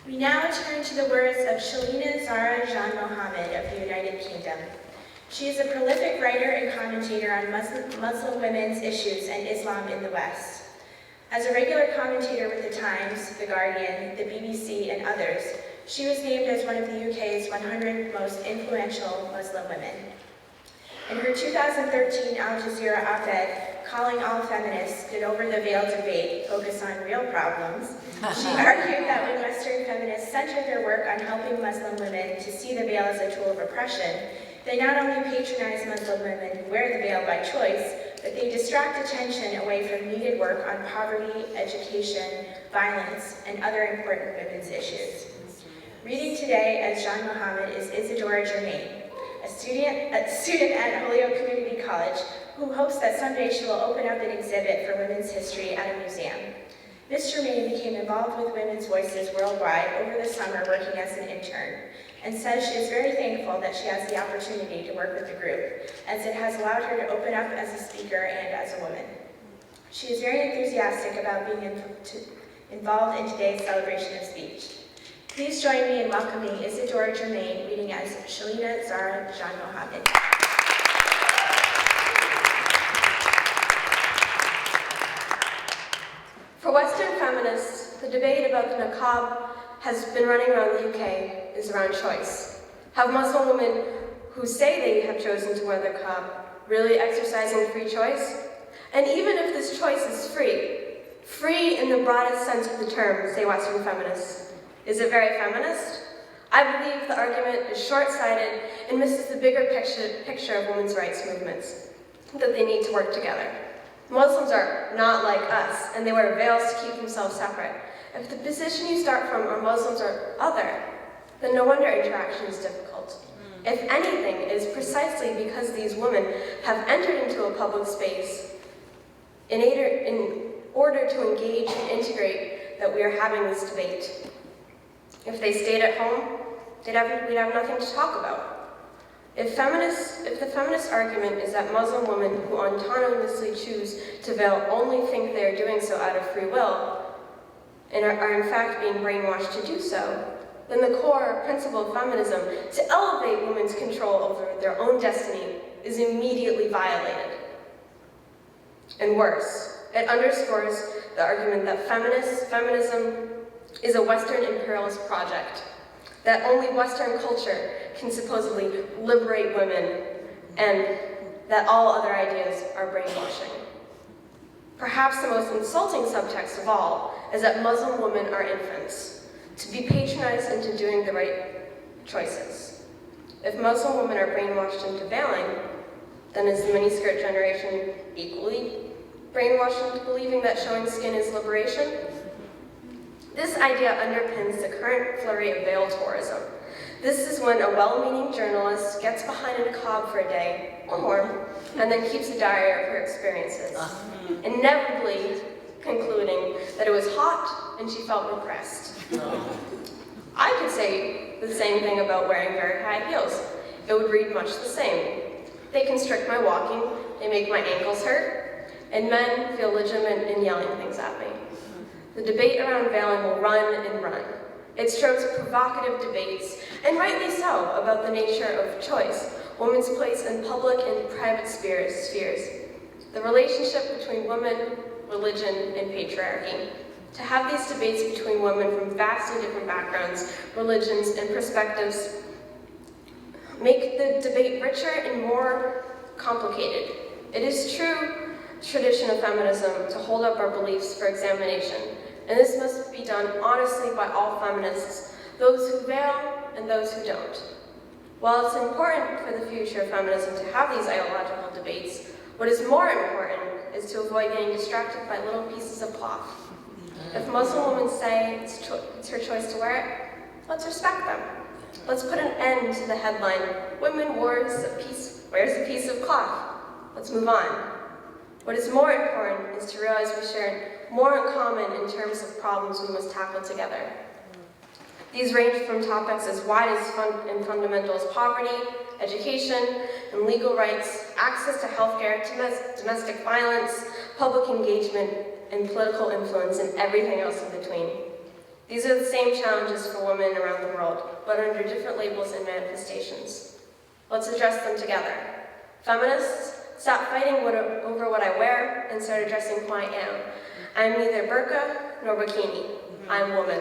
We now turn to the words of Shelina Zahra Janmohamed of the United Kingdom. She is a prolific writer and commentator on Muslim women's issues and Islam in the West. As a regular commentator with The Times, The Guardian, the BBC, and others, she was named as one of the UK's 100 most influential Muslim women. In her 2013 Al-Jazeera Op-Ed, calling All Feminists, Get Over the Veil debate, focus on real problems, she argued that when Western feminists center their work on helping Muslim women to see the veil as a tool of oppression, they not only patronize Muslim women who wear the veil by choice, but they distract attention away from needed work on poverty, education, violence, and other important women's issues. Reading today as Janmohamed is Isidora Germain, a student at Holyoke Community College who hopes that someday she will open up an exhibit for women's history at a museum. Ms. Germain became involved with women's voices worldwide over the summer working as an intern, and says she is very thankful that she has the opportunity to work with the group, as it has allowed her to open up as a speaker and as a woman. She is very enthusiastic about being involved in today's celebration of speech. Please join me in welcoming Isidora Germain, reading as Shelina Zahra Janmohamed. For Western feminists, the debate about the niqab has been running around the UK is around choice. Have Muslim women who say they have chosen to wear the niqab really exercising free choice? And even if this choice is free in the broadest sense of the term, say Western feminists, is it very feminist? I believe the argument is short-sighted and misses the bigger picture of women's rights movements, that they need to work together. Muslims are not like us, and they wear veils to keep themselves separate. If the position you start from are Muslims or other, then no wonder interaction is difficult. If anything, it is precisely because these women have entered into a public space in order to engage and integrate that we are having this debate. If they stayed at home, we'd have nothing to talk about. If the feminist argument is that Muslim women who autonomously choose to veil only think they are doing so out of free will, and are in fact being brainwashed to do so, then the core principle of feminism, to elevate women's control over their own destiny, is immediately violated. And worse, it underscores the argument that feminism is a Western imperialist project, that only Western culture can supposedly liberate women, and that all other ideas are brainwashing. Perhaps the most insulting subtext of all is that Muslim women are infants, to be patronized into doing the right choices. If Muslim women are brainwashed into veiling, then is the miniskirt generation equally brainwashed into believing that showing skin is liberation? This idea underpins the current flurry of veil tourism. This is when a well-meaning journalist gets behind a niqab for a day, or more, and then keeps a diary of her experiences, inevitably concluding that it was hot and she felt repressed. I could say the same thing about wearing very high heels. It would read much the same. They constrict my walking, they make my ankles hurt, and men feel legitimate in yelling things at me. The debate around veiling will run and run. It strokes provocative debates, and rightly so, about the nature of choice, women's place in public and private spheres, the relationship between women, religion, and patriarchy. To have these debates between women from vastly different backgrounds, religions, and perspectives make the debate richer and more complicated. It is true tradition of feminism to hold up our beliefs for examination, and this must be done honestly by all feminists, those who veil and those who don't. While it's important for the future of feminism to have these ideological debates, what is more important is to avoid getting distracted by little pieces of cloth. If Muslim women say it's her choice to wear it, let's respect them. Let's put an end to the headline, "Women wears a piece of cloth." Let's move on. What is more important is to realize we share more in common in terms of problems we must tackle together. These range from topics as wide and fundamental as poverty, education, and legal rights, access to healthcare, domestic violence, public engagement, and political influence, and everything else in between. These are the same challenges for women around the world, but under different labels and manifestations. Let's address them together. Feminists, stop fighting over what I wear and start addressing who I am. I'm neither burqa nor bikini. I'm woman.